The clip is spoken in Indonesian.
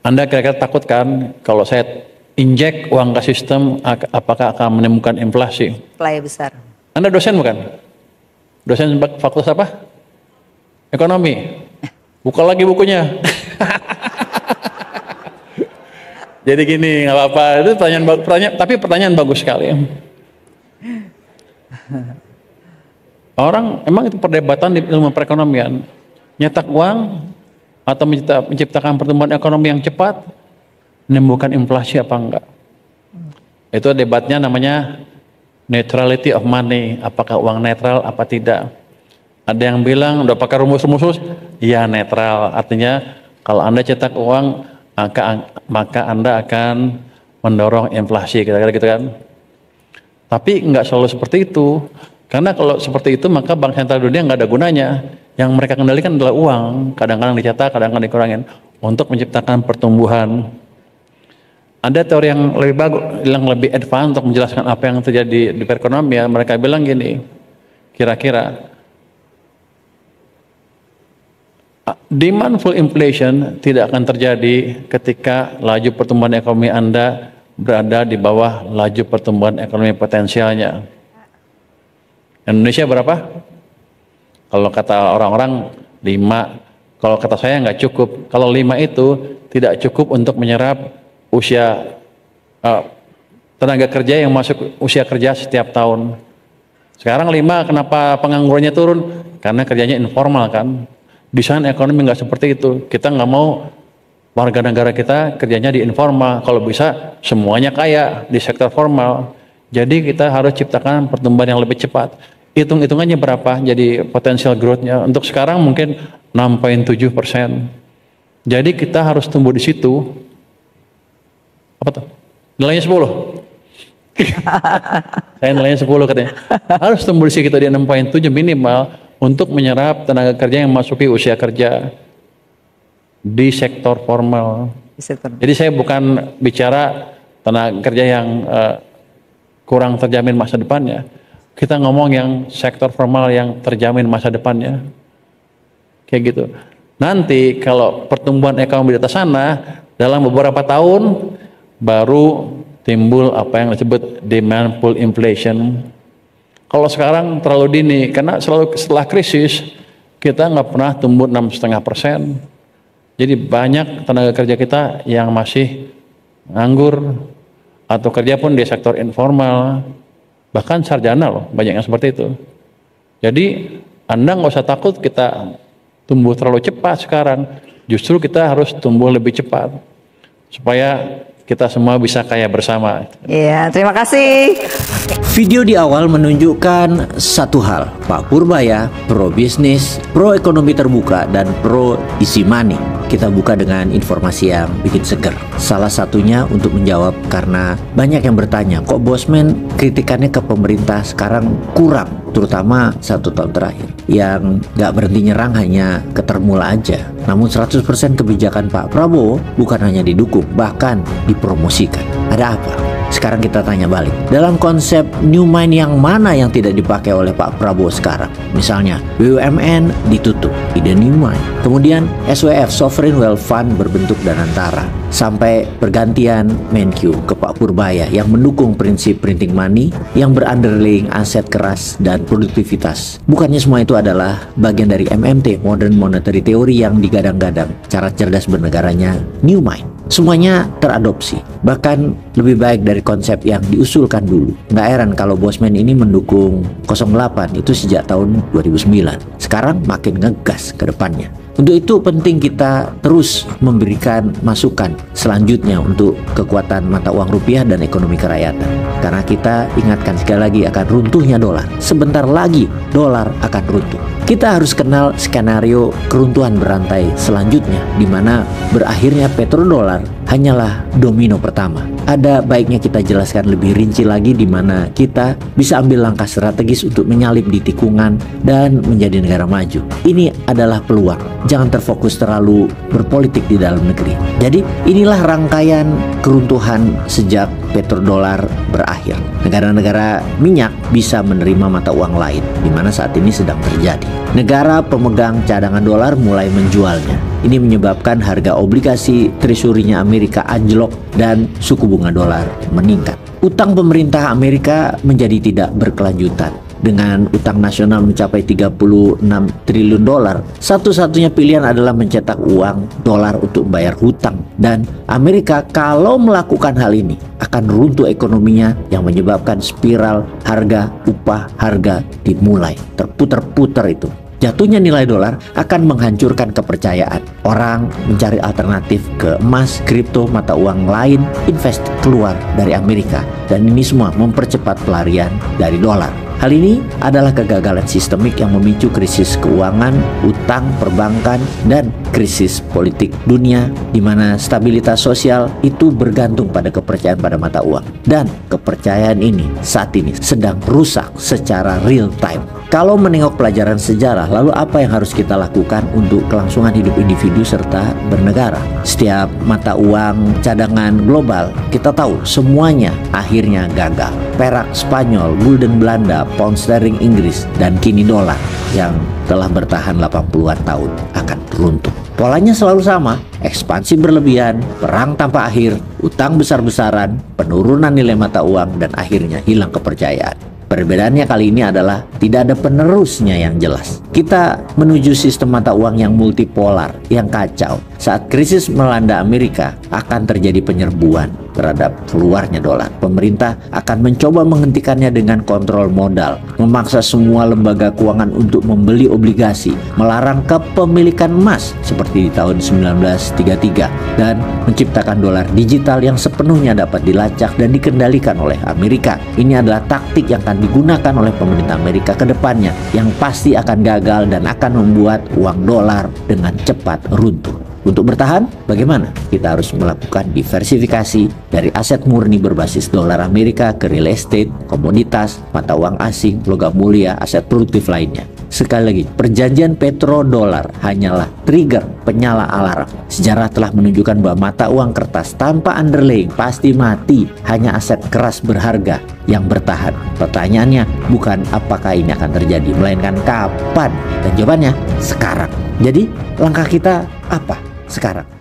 Anda kira-kira takut kan kalau saya injek uang ke sistem, apakah akan menimbulkan inflasi? Playa besar. Anda dosen bukan? Dosen fakultas apa? Ekonomi. Buka lagi bukunya. Jadi gini, nggak apa-apa. Itu pertanyaan bagus sekali. Orang emang itu perdebatan di ilmu perekonomian. Nyetak uang atau menciptakan pertumbuhan ekonomi yang cepat menimbulkan inflasi apa enggak? Itu debatnya namanya neutrality of money. Apakah uang netral apa tidak? Ada yang bilang udah pakai rumus-rumus, ya netral. Artinya kalau Anda cetak uang, maka Anda akan mendorong inflasi, kira-kira gitu kan. Tapi nggak selalu seperti itu. Karena kalau seperti itu maka Bank Sentral Dunia nggak ada gunanya. Yang mereka kendalikan adalah uang. Kadang-kadang dicetak, kadang-kadang dikurangin untuk menciptakan pertumbuhan. Ada teori yang lebih bagus, yang lebih advance untuk menjelaskan apa yang terjadi di perekonomian. Mereka bilang gini, kira-kira demand full inflation tidak akan terjadi ketika laju pertumbuhan ekonomi Anda berada di bawah laju pertumbuhan ekonomi potensialnya. Indonesia berapa? Kalau kata orang-orang 5, kalau kata saya nggak cukup. Kalau 5 itu tidak cukup untuk menyerap usia tenaga kerja yang masuk usia kerja setiap tahun. Sekarang 5, kenapa penganggurannya turun? Karena kerjanya informal kan. Desain ekonomi nggak seperti itu. Kita nggak mau warga negara kita kerjanya di informal. Kalau bisa semuanya kaya di sektor formal. Jadi kita harus ciptakan pertumbuhan yang lebih cepat. Hitung-hitungannya berapa? Jadi potensial growth-nya untuk sekarang mungkin 6,7%. Jadi kita harus tumbuh di situ. Apa tuh? Nilainya 10. Saya nilainya 10 katanya. Harus tumbuh di situ di 6,7 minimal untuk menyerap tenaga kerja yang masuki usia kerja di sektor formal. Jadi saya bukan bicara tenaga kerja yang kurang terjamin masa depannya. Kita ngomong yang sektor formal yang terjamin masa depannya. Kayak gitu. Nanti kalau pertumbuhan ekonomi di atas sana, dalam beberapa tahun baru timbul apa yang disebut demand pull inflation. Kalau sekarang terlalu dini, karena selalu setelah krisis kita nggak pernah tumbuh 6,5%. Jadi banyak tenaga kerja kita yang masih nganggur atau kerja pun di sektor informal, bahkan sarjana loh, banyak yang seperti itu. Jadi Anda nggak usah takut kita tumbuh terlalu cepat sekarang, justru kita harus tumbuh lebih cepat supaya kita semua bisa kaya bersama. Iya, terima kasih. Video di awal menunjukkan satu hal, Pak Purbaya pro bisnis, pro ekonomi terbuka, dan pro easy money. Kita buka dengan informasi yang bikin seger. Salah satunya untuk menjawab karena banyak yang bertanya, kok Bosman kritikannya ke pemerintah sekarang kurang, terutama 1 tahun terakhir. Yang gak berhenti nyerang hanya ke Termula aja. Namun 100% kebijakan Pak Prabowo bukan hanya didukung, bahkan dipromosikan. Ada apa? Sekarang kita tanya balik. Dalam konsep new mine yang mana yang tidak dipakai oleh Pak Prabowo sekarang? Misalnya BUMN ditutup, ide new mine. Kemudian SWF, Sovereign Wealth Fund, berbentuk Danantara. Sampai pergantian Menkyu ke Pak Purbaya yang mendukung prinsip printing money yang berunderlying aset keras dan produktivitas. Bukannya semua itu adalah bagian dari MMT, Modern Monetary Theory, yang digadang-gadang cara cerdas bernegaranya new mine. Semuanya teradopsi, bahkan lebih baik dari konsep yang diusulkan dulu. Nggak heran kalau Bosman ini mendukung 08 itu sejak tahun 2009. Sekarang makin ngegas ke depannya. Untuk itu penting kita terus memberikan masukan selanjutnya untuk kekuatan mata uang rupiah dan ekonomi kerakyatan. Karena kita ingatkan sekali lagi akan runtuhnya dolar. Sebentar lagi dolar akan runtuh. Kita harus kenal skenario keruntuhan berantai selanjutnya, di mana berakhirnya petrodolar hanyalah domino pertama. Ada baiknya kita jelaskan lebih rinci lagi di mana kita bisa ambil langkah strategis untuk menyalip di tikungan dan menjadi negara maju. Ini adalah peluang. Jangan terfokus terlalu berpolitik di dalam negeri. Jadi inilah rangkaian keruntuhan sejak petrodolar berakhir. Negara-negara minyak bisa menerima mata uang lain, di mana saat ini sedang terjadi. Negara pemegang cadangan dolar mulai menjualnya. Ini menyebabkan harga obligasi treasury-nya Amerika anjlok dan suku bunga dolar meningkat. Utang pemerintah Amerika menjadi tidak berkelanjutan. Dengan utang nasional mencapai 36 triliun dolar, satu-satunya pilihan adalah mencetak uang dolar untuk membayar hutang. Dan Amerika kalau melakukan hal ini akan runtuh ekonominya yang menyebabkan spiral harga upah harga dimulai terputar-putar itu. Jatuhnya nilai dolar akan menghancurkan kepercayaan. Orang mencari alternatif ke emas, kripto, mata uang lain, invest keluar dari Amerika. Dan ini semua mempercepat pelarian dari dolar. Hal ini adalah kegagalan sistemik yang memicu krisis keuangan, utang, perbankan, dan krisis politik dunia di mana stabilitas sosial itu bergantung pada kepercayaan pada mata uang. Dan kepercayaan ini saat ini sedang rusak secara real time. Kalau menengok pelajaran sejarah, lalu apa yang harus kita lakukan untuk kelangsungan hidup individu serta bernegara? Setiap mata uang cadangan global, kita tahu semuanya akhirnya gagal. Perak Spanyol, gulden Belanda, pound sterling Inggris, dan kini dolar yang telah bertahan 80-an tahun akan runtuh. Polanya selalu sama, ekspansi berlebihan, perang tanpa akhir, utang besar-besaran, penurunan nilai mata uang, dan akhirnya hilang kepercayaan. Perbedaannya kali ini adalah tidak ada penerusnya yang jelas. Kita menuju sistem mata uang yang multipolar, yang kacau. Saat krisis melanda Amerika, akan terjadi penyerbuan terhadap keluarnya dolar. Pemerintah akan mencoba menghentikannya dengan kontrol modal, memaksa semua lembaga keuangan untuk membeli obligasi, melarang kepemilikan emas seperti di tahun 1933, dan menciptakan dolar digital yang sepenuhnya dapat dilacak dan dikendalikan oleh Amerika. Ini adalah taktik yang akan digunakan oleh pemerintah Amerika ke depannya, yang pasti akan gagal dan akan membuat uang dolar dengan cepat runtuh. Untuk bertahan, bagaimana? Kita harus melakukan diversifikasi dari aset murni berbasis dolar Amerika ke real estate, komoditas, mata uang asing, logam mulia, aset produktif lainnya. Sekali lagi, perjanjian petrodolar hanyalah trigger penyala alarm. Sejarah telah menunjukkan bahwa mata uang kertas tanpa underlying pasti mati, hanya aset keras berharga yang bertahan. Pertanyaannya bukan apakah ini akan terjadi, melainkan kapan. Dan jawabannya sekarang. Jadi langkah kita apa sekarang?